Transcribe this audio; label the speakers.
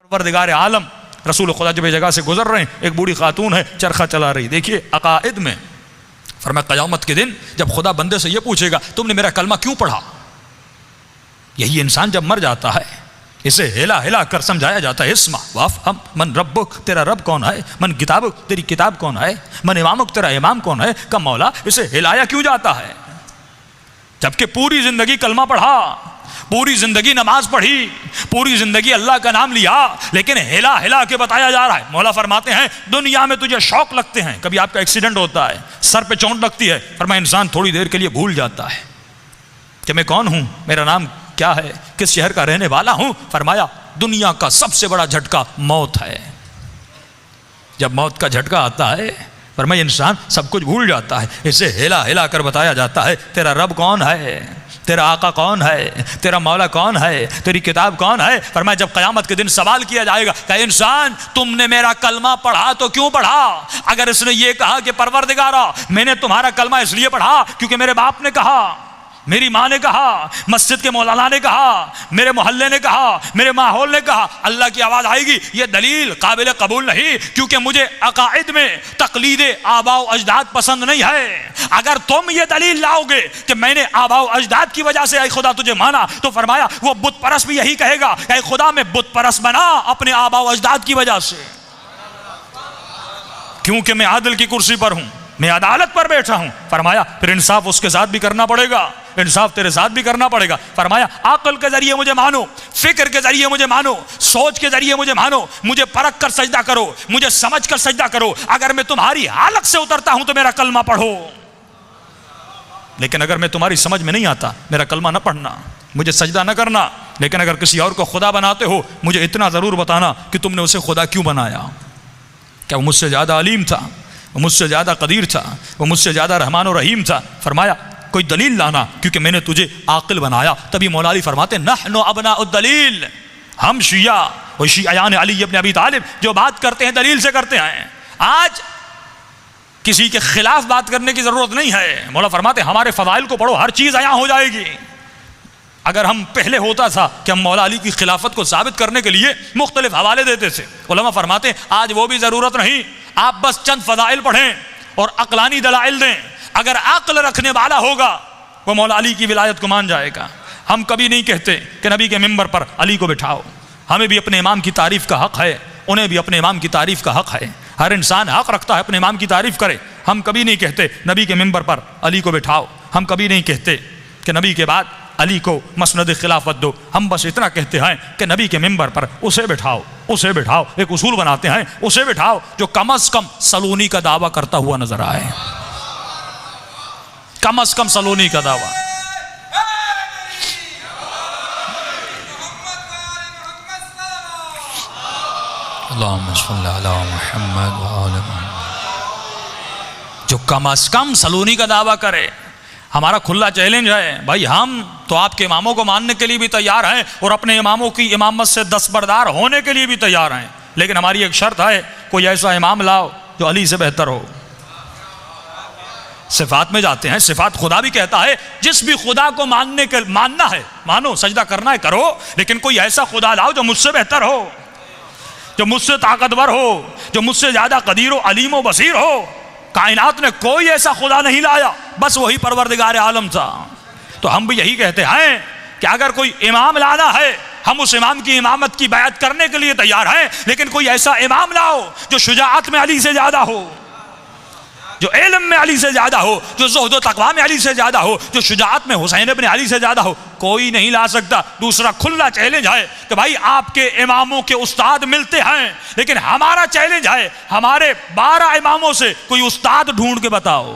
Speaker 1: परवरदिगार आलम रसूल खुदा जब जगह से गुजर रहे हैं, एक बूढ़ी खातून है चरखा चला रही। देखिए अकायद में फरमाया क़यामत के दिन जब खुदा बंदे से ये पूछेगा तुमने मेरा कलमा क्यों पढ़ा, यही इंसान जब मर जाता है इसे हिला हिला कर समझाया जाता है, इस्मा वाफ हम मन रब्बुक, तेरा रब कौन है, मन किताबुक, तेरी किताब कौन है, मन इमामुक, तेरा इमाम कौन है, कम मौला। इसे हिलाया क्यों जाता है जबकि पूरी जिंदगी कलमा पढ़ा, पूरी जिंदगी नमाज पढ़ी, पूरी जिंदगी अल्लाह का नाम लिया, लेकिन हिला हिला के बताया जा रहा है। मौला फरमाते हैं दुनिया में तुझे शौक लगते हैं, कभी आपका एक्सीडेंट होता है, सर पे चोट लगती है, फरमाया इंसान थोड़ी देर के लिए भूल जाता है कि मैं कौन हूं, मेरा नाम क्या है, किस शहर का रहने वाला हूं। फरमाया दुनिया का सबसे बड़ा झटका मौत है। जब मौत का झटका आता है फरमाया इंसान सब कुछ भूल जाता है। इसे हिला हिला कर बताया जाता है तेरा रब कौन है, तेरा आका कौन है, तेरा मौला कौन है, तेरी किताब कौन है। फरमाया जब क़यामत के दिन सवाल किया जाएगा कि इंसान तुमने मेरा कलमा पढ़ा तो क्यों पढ़ा। अगर इसने ये कहा कि परवरदिगारा मैंने तुम्हारा कलमा इसलिए पढ़ा क्योंकि मेरे बाप ने कहा, मेरी माँ ने कहा, मस्जिद के मौलाना ने कहा, मेरे मोहल्ले ने कहा, मेरे माहौल ने कहा, अल्लाह की आवाज़ आएगी, ये दलील काबिल कबूल नहीं, क्योंकि मुझे अकाइद में तकलीद आबाओ अजदाद पसंद नहीं है। अगर तुम ये दलील लाओगे कि मैंने आबाओ अजदाद की वजह से ऐ खुदा तुझे माना, तो फरमाया वो बुत परस्त भी यही कहेगा ऐ खुदा मैं बुत परस्त बना अपने आबाओ अजदाद की वजह से, क्योंकि मैं आदिल की कुर्सी पर हूं, मैं अदालत पर बैठा हूं। फरमाया फिर इंसाफ उसके साथ भी करना पड़ेगा, इंसाफ तेरे साथ भी करना पड़ेगा। फरमाया अक्ल के जरिए मुझे मानो, फिक्र के जरिए मुझे मानो, सोच के जरिए मुझे मानो, मुझे परख कर सजदा करो, मुझे समझ कर सजदा करो। अगर मैं तुम्हारी हालत से उतरता हूं तो मेरा कलमा पढ़ो, लेकिन अगर मैं तुम्हारी समझ में नहीं आता मेरा कलमा न पढ़ना, मुझे सजदा न करना। लेकिन अगर किसी और को खुदा बनाते हो मुझे इतना जरूर बताना कि तुमने उसे खुदा क्यों बनाया। क्या वो मुझसे ज्यादा अलीम था, वो मुझसे ज़्यादा कदीर था, वो मुझसे ज़्यादा रहमान और रहीम था। फरमाया कोई दलील लाना क्योंकि मैंने तुझे आकिल बनाया। तभी मौला अली फरमाते नहनु अबनाउ दलील, हम शिया और शियायान अली इब्न अबी तालिब जो बात करते हैं दलील से करते हैं। आज किसी के खिलाफ बात करने की ज़रूरत नहीं है। मौला फरमाते हमारे फ़ज़ाइल को पढ़ो, हर चीज़ अयां हो जाएगी। अगर हम पहले होता था कि हम मौला अली की खिलाफत को साबित करने के लिए मुख्तलिफ हवाले देते थे, उलमा फरमाते आज वो भी ज़रूरत नहीं, आप बस चंद फ़ज़ाइल पढ़ें और अक़लानी दलाइल दें। अगर अक़ल रखने वाला होगा वो मौला अली की विलायत को मान जाएगा। हम कभी नहीं कहते कि नबी के मिंबर पर अली को बिठाओ, हमें भी अपने इमाम की तारीफ़ का हक़ है, उन्हें भी अपने इमाम की तारीफ़ का हक़ है। हर इंसान हक़ रखता है अपने इमाम की तारीफ़ करे। हम कभी नहीं कहते नबी के मिंबर पर अली को बिठाओ, हम कभी नहीं कहते कि नबी के बाद अली को मसनद खिलाफत दो। हम बस इतना कहते हैं कि नबी के मिंबर पर उसे बिठाओ, उसे बिठाओ। एक उसूल बनाते हैं उसे बिठाओ जो कम अज़ कम सलोनी का दावा करता हुआ नजर आए, कम अज़ कम सलोनी का दावा। अल्लाहुम्मा सल्ली अला मुहम्मद व आले मुहम्मद, जो कम अज़ कम सलोनी का दावा करे। हमारा खुला चैलेंज है भाई, हम तो आपके इमामों को मानने के लिए भी तैयार हैं और अपने इमामों की इमामत से दस्तबरदार होने के लिए भी तैयार हैं, लेकिन हमारी एक शर्त है कोई ऐसा इमाम लाओ जो अली से बेहतर हो। सिफात में जाते हैं, सिफात खुदा भी कहता है जिस भी खुदा को मानना है मानो, सजदा करना है करो, लेकिन कोई ऐसा खुदा लाओ जो मुझसे बेहतर हो, जो मुझसे ताकतवर हो, जो मुझसे ज्यादा कदीर व अलीम व बसीर हो। कायनात ने कोई ऐसा खुदा नहीं लाया, बस वही परवरदिगार आलम था। तो हम भी यही कहते हैं कि अगर कोई इमाम लाना है हम उस इमाम की इमामत की बैत करने के लिए तैयार हैं, लेकिन कोई ऐसा इमाम लाओ जो शुजाअत में अली से ज्यादा हो, जो इल्म में अली से ज्यादा हो, जो ज़ुहद व तक़वा में अली से ज्यादा हो, जो शुजाअत में हुसैन इब्न अली से ज्यादा हो। कोई नहीं ला सकता। दूसरा खुला चैलेंज है कि भाई आपके इमामों के उस्ताद मिलते हैं, लेकिन हमारा चैलेंज है हमारे 12 इमामों से कोई उस्ताद ढूंढ के बताओ।